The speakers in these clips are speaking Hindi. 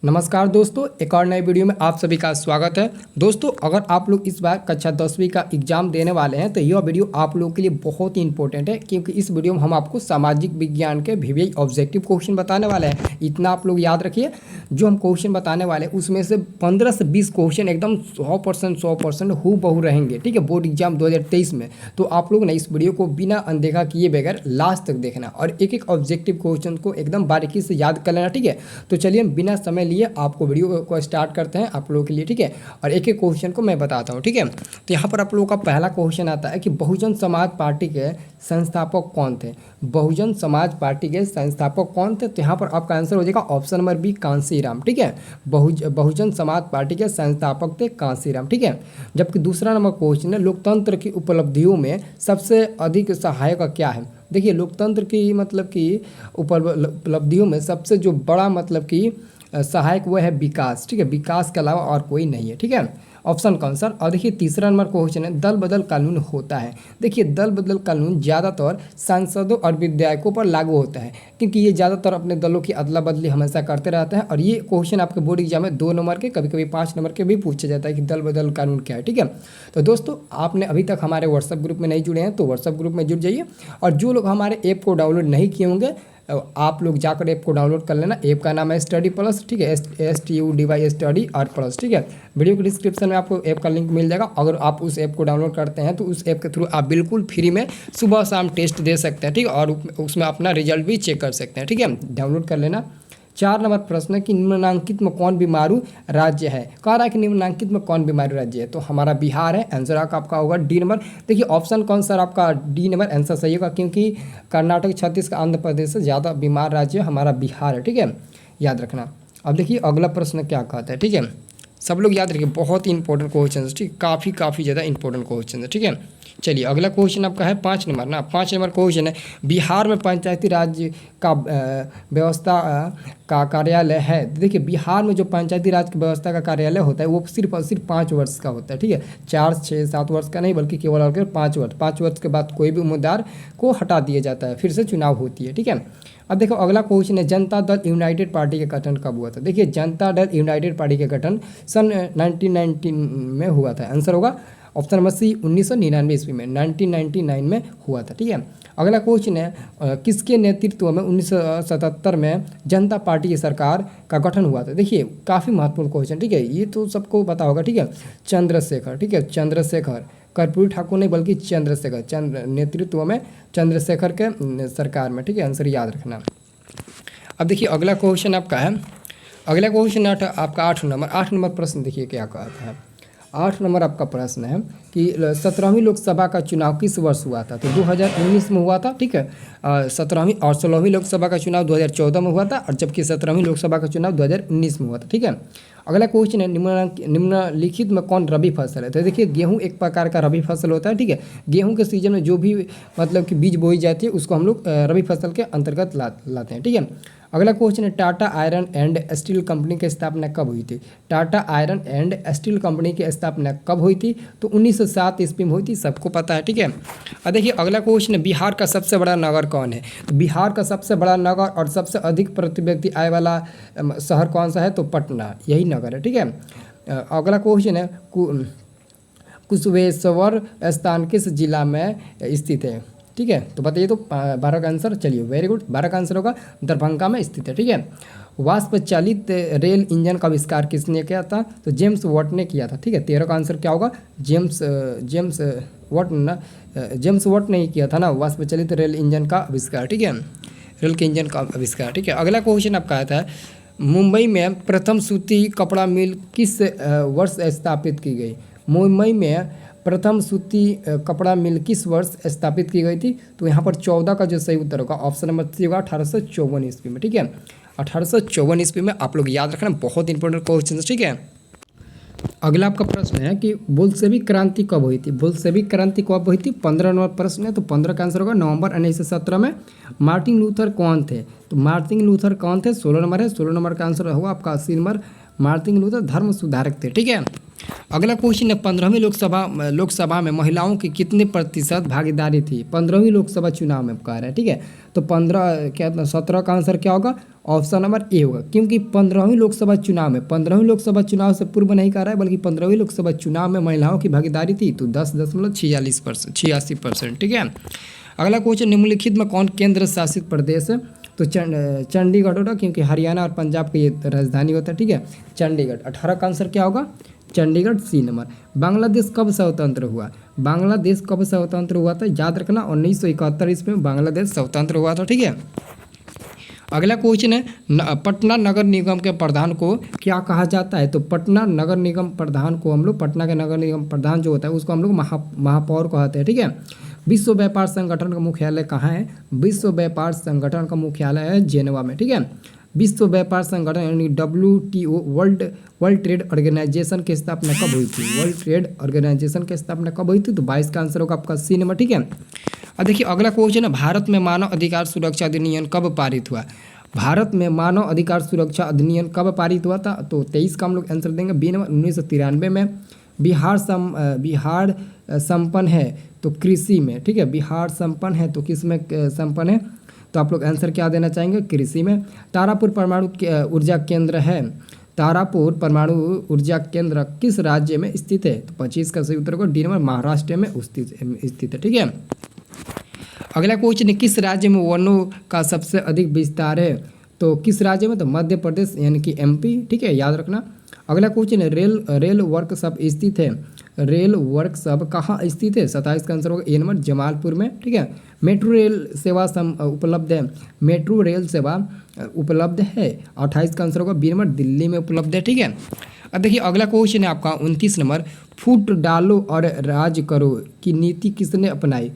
नमस्कार दोस्तों, एक और नए वीडियो में आप सभी का स्वागत है। दोस्तों, अगर आप लोग इस बार कक्षा 10वीं का एग्जाम देने वाले हैं तो यह वीडियो आप लोगों के लिए बहुत ही इंपॉर्टेंट है, क्योंकि इस वीडियो में हम आपको सामाजिक विज्ञान के वीवीआई ऑब्जेक्टिव क्वेश्चन बताने वाले हैं। इतना आप लोग याद रखिए, जो हम क्वेश्चन बताने वाले हैं उसमें से 15 से 20 क्वेश्चन एकदम 100% हूबहू रहेंगे। ठीक है, बोर्ड एग्जाम 2023 में। तो आप लोग ने इस वीडियो को बिना अनदेखा किए बगैर लास्ट तक देखना और एक एक ऑब्जेक्टिव क्वेश्चन को एकदम बारीकी से याद कर लेना। ठीक है, तो चलिए हम बिना समय लिए आपको वीडियो को स्टार्ट करते हैं आप लोगों के लिए। ठीक है, और एक एक क्वेश्चन को मैं बताता हूँ। ठीक है, तो यहाँ पर आप लोगों का पहला क्वेश्चन आता है कि बहुजन समाज पार्टी के संस्थापक कौन थे। बहुजन समाज पार्टी के संस्थापक कौन थे, तो यहाँ पर आपका आंसर हो जाएगा ऑप्शन नंबर बी, कांसीराम। ठीक है, बहुजन समाज पार्टी के संस्थापक थे कांसीराम। ठीक है, जबकि दूसरा नंबर क्वेश्चन है लोकतंत्र की उपलब्धियों में सबसे अधिक सहायक क्या है। देखिए, लोकतंत्र की मतलब कि उपलब्धियों में सबसे जो बड़ा मतलब कि सहायक वो है विकास। ठीक है, विकास के अलावा और कोई नहीं है। ठीक है, ऑप्शन कौन सा। और देखिए तीसरा नंबर क्वेश्चन है दल बदल कानून होता है। देखिए, दल बदल कानून ज़्यादातर सांसदों और विधायकों पर लागू होता है, क्योंकि ये ज़्यादातर अपने दलों की अदला बदली हमेशा करते रहते हैं। और ये क्वेश्चन आपके बोर्ड एग्जाम में 2 नंबर के, कभी कभी 5 नंबर के भी पूछा जाता है कि दल बदल कानून क्या है। ठीक है, तो दोस्तों आपने अभी तक हमारे व्हाट्सएप ग्रुप में नहीं जुड़े हैं तो व्हाट्सएप ग्रुप में जुड़ जाइए। और जो लोग हमारे ऐप को डाउनलोड नहीं किए होंगे आप लोग जाकर ऐप को डाउनलोड कर लेना। ऐप का नाम है स्टडी प्लस। ठीक है, STUDY स्टडी और प्लस। ठीक है, वीडियो के डिस्क्रिप्शन में आपको ऐप का लिंक मिल जाएगा। अगर आप उस ऐप को डाउनलोड करते हैं तो उस ऐप के थ्रू आप बिल्कुल फ्री में सुबह शाम टेस्ट दे सकते हैं। ठीक है, और उसमें अपना रिजल्ट भी चेक कर सकते हैं। ठीक है, डाउनलोड कर लेना। 4 नंबर प्रश्न है कि निम्नलिखित में कौन बीमारू राज्य है। कह रहा है कि निम्नलिखित में कौन बीमारू राज्य है, तो हमारा बिहार है। आंसर आपका होगा डी नंबर। देखिए ऑप्शन कौन सा आपका डी नंबर आंसर सही होगा, क्योंकि कर्नाटक, छत्तीसगढ़, आंध्र प्रदेश से ज़्यादा बीमार राज्य हमारा बिहार है। ठीक है, याद रखना। अब देखिए अगला प्रश्न क्या कहता है। ठीक है, सब लोग याद रखिए, बहुत ही इंपॉर्टेंट क्वेश्चन है। ठीक, काफ़ी ज़्यादा इंपॉर्टेंट क्वेश्चन है। ठीक है, चलिए अगला क्वेश्चन आपका है 5 नंबर ना। 5 नंबर क्वेश्चन है बिहार में पंचायती राज का व्यवस्था का कार्यालय है। देखिए बिहार में जो पंचायती राज की व्यवस्था का कार्यालय होता है वो सिर्फ और सिर्फ 5 वर्ष का होता है। ठीक है, 4, 6, 7 वर्ष का नहीं, बल्कि केवल और केवल 5 वर्ष। 5 वर्ष के बाद कोई भी उम्मीदवार को हटा दिया जाता है, फिर से चुनाव होती है। ठीक है, अब देखो अगला क्वेश्चन है जनता दल यूनाइटेड पार्टी का गठन कब हुआ था। देखिए जनता दल यूनाइटेड पार्टी का गठन सन 1919 में हुआ था। आंसर होगा ऑप्शन नंबर सी, 1999 ईस्वी में, 1999 में हुआ था। ठीक है, अगला क्वेश्चन है किसके नेतृत्व में 1977 में जनता पार्टी की सरकार का गठन हुआ था। देखिए काफ़ी महत्वपूर्ण क्वेश्चन। ठीक है, ये तो सबको पता होगा। ठीक है, चंद्रशेखर। ठीक है, चंद्रशेखर, कर्पूरी ठाकुर नहीं बल्कि चंद्रशेखर, नेतृत्व में चंद्रशेखर के सरकार में। ठीक है, आंसर याद रखना। अब देखिए अगला क्वेश्चन आपका है, अगला क्वेश्चन आपका 8 नंबर। 8 नंबर प्रश्न देखिए क्या कहता है। 8 नंबर आपका प्रश्न है कि 17वीं लोकसभा का चुनाव किस वर्ष हुआ था, तो 2019 में हुआ था। ठीक है, 17वीं और 16वीं लोकसभा का चुनाव 2014 में हुआ था, और जबकि 17वीं लोकसभा का चुनाव 2019 में हुआ था। ठीक है, अगला क्वेश्चन है निम्नलिखित में कौन रबी फसल है। तो देखिए गेहूं एक प्रकार का रबी फसल होता है। ठीक है, गेहूं के सीजन में जो भी मतलब कि बीज बोई जाती है उसको हम लोग रबी फसल के अंतर्गत लाते हैं। ठीक है, अगला क्वेश्चन है Tata iron and steel company की स्थापना कब हुई थी। Tata iron and steel company की स्थापना कब हुई थी, तो 1907 ईस्वी में हुई थी, सबको पता है। ठीक है, और देखिए अगला क्वेश्चन है बिहार का सबसे बड़ा नगर कौन है। तो बिहार का सबसे बड़ा नगर और सबसे अधिक प्रति व्यक्ति आय वाला शहर कौन सा है, तो पटना, यही नगर है। ठीक है, अगला क्वेश्चन है कुशवेश्वर स्थान किस जिला में स्थित है। ठीक है, तो बताइए तो 12 का आंसर। चलिए वेरी गुड, 12 का आंसर होगा दरभंगा में स्थित है। ठीक है, वाष्प चालित रेल इंजन का आविष्कार किसने किया था, तो जेम्स वॉट ने किया था। ठीक है, 13 का आंसर क्या होगा, जेम्स वॉट ने किया था ना वाष्प चालित रेल इंजन का आविष्कार। ठीक है, रेल के इंजन का आविष्कार। ठीक है, अगला क्वेश्चन आपका आता है मुंबई में प्रथम सूती कपड़ा मिल किस वर्ष स्थापित की गई। मुंबई में प्रथम सूती कपड़ा मिल किस वर्ष स्थापित की गई थी, तो यहाँ पर 14 का जो सही उत्तर होगा ऑप्शन नंबर सी होगा 1854 ईस्वी में। ठीक है, 1854 ईस्वी में, आप लोग याद रखना, बहुत इंपॉर्टेंट क्वेश्चन। ठीक है, अगला आपका प्रश्न है कि बोल्शेविक क्रांति कब हुई थी। बोल्शेविक क्रांति कब हुई थी, 15 नंबर प्रश्न है, तो 15 का आंसर होगा नवंबर 1917 में। मार्टिन लूथर कौन थे, तो मार्टिन लूथर कौन थे, 16 नंबर है। 16 नंबर का आंसर होगा आपका 80 नंबर, मार्टिन लूथर धर्म सुधारक थे। ठीक है, अगला क्वेश्चन है 15वीं लोकसभा में महिलाओं की कितने प्रतिशत भागीदारी थी। 15वीं लोकसभा चुनाव में कह रहा है। ठीक है, तो 15 क्या 17 का आंसर क्या होगा ऑप्शन नंबर ए होगा, क्योंकि 15वीं लोकसभा चुनाव में, 15वीं लोकसभा चुनाव से पूर्व नहीं कह रहा है बल्कि 15वीं लोकसभा चुनाव में महिलाओं की भागीदारी थी तो 10.46%, 86%। ठीक है। अगला क्वेश्चन, निम्नलिखित में कौन केंद्र शासित प्रदेश है? तो चंडीगढ़ होगा, क्योंकि हरियाणा और पंजाब की ये राजधानी होता है। ठीक है, चंडीगढ़। 18 का आंसर क्या होगा? चंडीगढ़, सी नंबर। बांग्लादेश कब स्वतंत्र हुआ? बांग्लादेश कब स्वतंत्र हुआ था? याद रखना 1971 ईस्वी में बांग्लादेश स्वतंत्र हुआ था। ठीक है। अगला क्वेश्चन है, पटना नगर निगम के प्रधान को क्या कहा जाता है? तो पटना नगर निगम प्रधान को हम लोग, पटना के नगर निगम प्रधान जो होता है उसको हम लोग महापौर कहते हैं। ठीक है। विश्व व्यापार संगठन का मुख्यालय कहाँ है? विश्व व्यापार संगठन का मुख्यालय है जेनेवा में। ठीक है। विश्व व्यापार संगठन यानी WTO, वर्ल्ड ट्रेड ऑर्गेनाइजेशन की स्थापना कब हुई थी? वर्ल्ड ट्रेड ऑर्गेनाइजेशन की स्थापना कब हुई थी? तो 22 का आंसर होगा आपका सी नंबर। ठीक है। अब देखिए अगला क्वेश्चन है, भारत में मानव अधिकार सुरक्षा अधिनियम कब पारित हुआ? भारत में मानव अधिकार सुरक्षा अधिनियम कब पारित हुआ था? तो 23 का हम लोग आंसर देंगे, बी नंबर। 1993 में। बिहार संपन्न है तो कृषि में। ठीक है, बिहार संपन्न है तो किस में संपन्न है? तो आप लोग आंसर क्या देना चाहेंगे? कृषि में। तारापुर परमाणु ऊर्जा केंद्र है, तारापुर परमाणु ऊर्जा केंद्र किस राज्य में स्थित है? तो 25 का सही उत्तर होगा डी नंबर, महाराष्ट्र में स्थित है। ठीक है। अगला क्वेश्चन है, किस राज्य में वनों का सबसे अधिक विस्तार है? तो किस राज्य में? तो मध्य प्रदेश यानी कि MP। ठीक है, याद रखना। अगला क्वेश्चन है, रेल वर्कशॉप स्थित है, रेल वर्कशॉप कहाँ स्थित है? 27 का आंसर होगा ए नंबर, जमालपुर में। ठीक है। मेट्रो रेल सेवा उपलब्ध है, मेट्रो रेल सेवा उपलब्ध है। 28 का आंसर होगा बी नंबर, दिल्ली में उपलब्ध है। ठीक है। अब देखिए अगला क्वेश्चन है आपका 29 नंबर, फूट डालो और राज करो की नीति किसने अपनाई?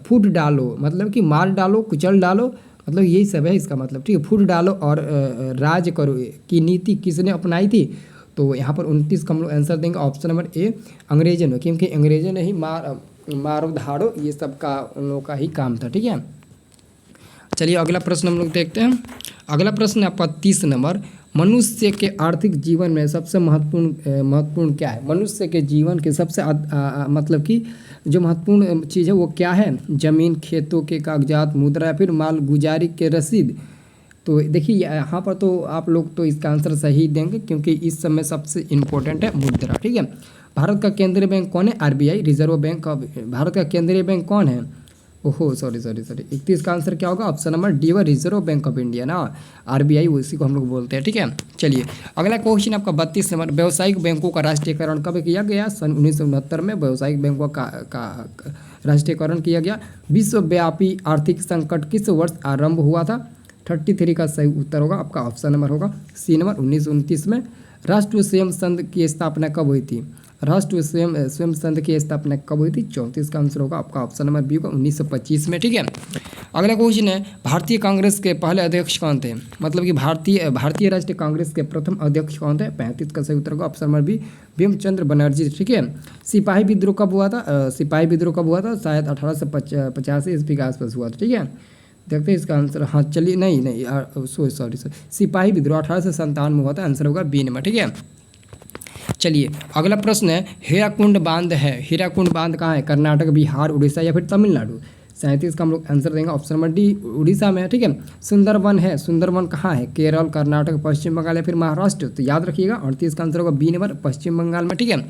फूट डालो मतलब कि मार डालो, कुचल डालो, मतलब यही सब है इसका मतलब। ठीक है। फूट डालो और राज करो की नीति किसने अपनाई थी? तो यहाँ पर 29 का हम लोग आंसर देंगे ऑप्शन नंबर ए, अंग्रेजों ने, क्योंकि अंग्रेजों ने ही मारो धाड़ो ये सब का उन लोगों का ही काम था। ठीक है। चलिए अगला प्रश्न हम लोग देखते हैं। अगला प्रश्न है आपका 30 नंबर, मनुष्य के आर्थिक जीवन में सबसे महत्वपूर्ण क्या है? मनुष्य के जीवन के सबसे मतलब कि जो महत्वपूर्ण चीज़ है वो क्या है? जमीन, खेतों के कागजात, मुद्रा या फिर माल गुजारी के रसीद। तो देखिए यहाँ पर तो आप लोग तो इसका आंसर सही देंगे, क्योंकि इस समय सबसे इम्पोर्टेंट है मुद्रा। ठीक है। भारत का केंद्रीय बैंक कौन है? RBI, reserve bank of Bharat का केंद्रीय बैंक कौन है? ओहो सॉरी 31 का आंसर क्या होगा? Option number D, reserve bank of India ना, RBI उसी को हम लोग बोलते हैं। ठीक है। चलिए अगला क्वेश्चन आपका 32 नंबर, व्यावसायिक बैंकों का राष्ट्रीयकरण कब किया गया? सन 1969 में व्यावसायिक बैंकों का राष्ट्रीयकरण किया गया। विश्वव्यापी आर्थिक संकट किस वर्ष आरंभ हुआ था? 33 का सही उत्तर होगा आपका ऑप्शन नंबर होगा सी नंबर, 1929 में। राष्ट्रीय स्वयं संघ की स्थापना कब हुई थी? राष्ट्रीय स्वयं संघ की स्थापना कब हुई थी? 34 का आंसर होगा आपका ऑप्शन नंबर बी होगा, 1925 में। ठीक है। अगला क्वेश्चन है, भारतीय कांग्रेस के पहले अध्यक्ष कौन थे? मतलब कि भारतीय राष्ट्रीय कांग्रेस के प्रथम अध्यक्ष कौन थे? 35 का सही उत्तर होगा ऑप्शन नंबर बी, बिमचंद्र बनर्जी। ठीक है। सिपाही विद्रोह कब हुआ था? सिपाही विद्रोह कब हुआ था? शायद 1885 ईस्वी के आसपास हुआ था। ठीक है। देखते हैं इसका आंसर। हाँ चलिए नहीं सॉरी सिपाही विद्रोह 1857 में हुआ था। आंसर होगा बी नंबर। ठीक है। चलिए अगला प्रश्न है, हीराकुंड बांध है, हीराकुंड बांध कहाँ है? कर्नाटक, बिहार, उड़ीसा या फिर तमिलनाडु? 37 का हम लोग आंसर देंगे ऑप्शन नंबर डी, उड़ीसा में। ठीक है। सुंदरवन है, सुंदरवन कहाँ है? केरल, कर्नाटक, पश्चिम बंगाल या फिर महाराष्ट्र? तो याद रखिएगा 38 का आंसर होगा बी नंबर, पश्चिम बंगाल में। ठीक है।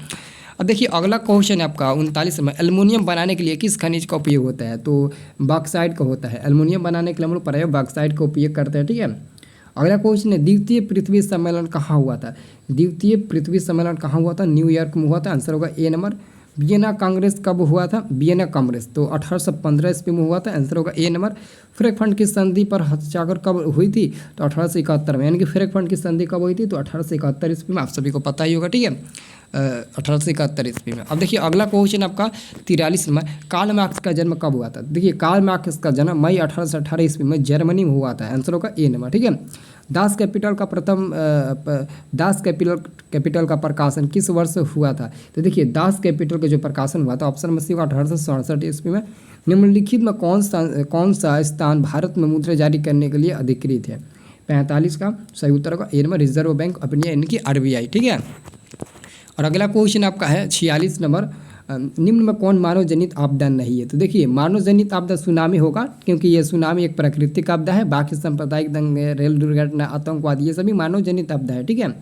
अब देखिए अगला क्वेश्चन है आपका 39 में, एल्युमिनियम बनाने के लिए किस खनिज का उपयोग होता है? तो बॉक्साइट का होता है। एल्युमिनियम बनाने के लिए हम लोग प्रायः बॉक्साइट का उपयोग करते हैं। ठीक है। अगला क्वेश्चन है, द्वितीय पृथ्वी सम्मेलन कहाँ हुआ था? द्वितीय पृथ्वी सम्मेलन कहाँ हुआ था? न्यूयॉर्क में हुआ था। आंसर होगा ए नंबर। वियना कांग्रेस कब हुआ था? वियना कांग्रेस तो 1815 ईस्वी में हुआ था। आंसर होगा ए नंबर। फ्रैंकफर्ट की संधि पर हस्ताक्षर कब हुई थी? तो 1871 में, यानी कि फ्रैंकफर्ट की संधि कब हुई थी? तो 1871 ईस्वी में, आप सभी को पता ही होगा। ठीक है। 1871 ईस्वी में। अब देखिए अगला क्वेश्चन आपका 43 में, कार्ल मार्क्स का जन्म कब हुआ था? देखिए कार्ल मार्क्स का जन्म मई 1818 ईस्वी में जर्मनी में हुआ था। आंसर होगा ए नंबर। ठीक है। दास कैपिटल का दास कैपिटल का प्रकाशन किस वर्ष हुआ था? तो देखिए दास कैपिटल का जो प्रकाशन हुआ था ऑप्शन नंबर सी होगा 1867 ईस्वी में। निम्नलिखित में कौन सा स्थान भारत में मुद्रा जारी करने के लिए अधिकृत है? 45 का सही उत्तर होगा A number, reserve bank of India यानी कि RBI। ठीक है। और अगला क्वेश्चन आपका है 46 नंबर, निम्न में कौन मानव जनित आपदा नहीं है? तो देखिए मानव जनित आपदा सुनामी होगा, क्योंकि ये सुनामी एक प्राकृतिक आपदा है। बाकी सांप्रदायिक दंगे, रेल दुर्घटना, आतंकवाद, ये सभी मानव जनित आपदा है। ठीक है।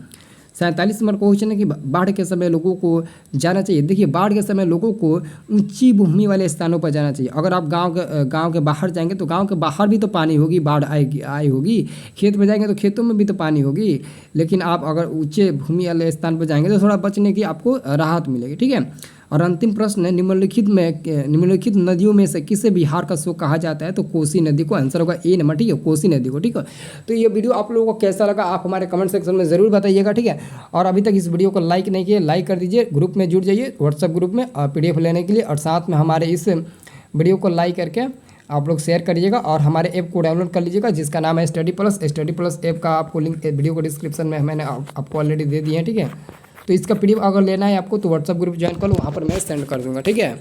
47 नंबर क्वेश्चन है कि बाढ़ के समय लोगों को जाना चाहिए। देखिए बाढ़ के समय लोगों को ऊंची भूमि वाले स्थानों पर जाना चाहिए। अगर आप गांव के बाहर जाएंगे तो गांव के बाहर भी तो पानी होगी, बाढ़ आई होगी। खेत में जाएंगे तो खेतों में भी तो पानी होगी। लेकिन आप अगर ऊंचे भूमि वाले स्थान पर जाएंगे तो थोड़ा बचने की आपको राहत मिलेगी। ठीक है। और अंतिम प्रश्न है, निम्नलिखित नदियों में से किसे बिहार का शोक कहा जाता है? तो कोसी नदी को आंसर होगा ए नंबर। ठीक है, कोसी नदी को। ठीक है। तो ये वीडियो आप लोगों को कैसा लगा आप हमारे कमेंट सेक्शन में ज़रूर बताइएगा। ठीक है। और अभी तक इस वीडियो को लाइक नहीं किया, लाइक कर दीजिए, ग्रुप में जुड़ जाइए व्हाट्सएप ग्रुप में PDF लेने के लिए, और साथ में हमारे इस वीडियो को लाइक करके आप लोग शेयर करिएगा और हमारे ऐप को डाउनलोड कर लीजिएगा जिसका नाम है स्टडी प्लस ऐप का आपको लिंक वीडियो को डिस्क्रिप्शन में मैंने आपको ऑलरेडी दे दिए हैं। ठीक है। तो इसका PDF अगर लेना है आपको तो व्हाट्सएप ग्रुप ज्वाइन कर लो, वहाँ पर मैं सेंड कर दूँगा। ठीक है।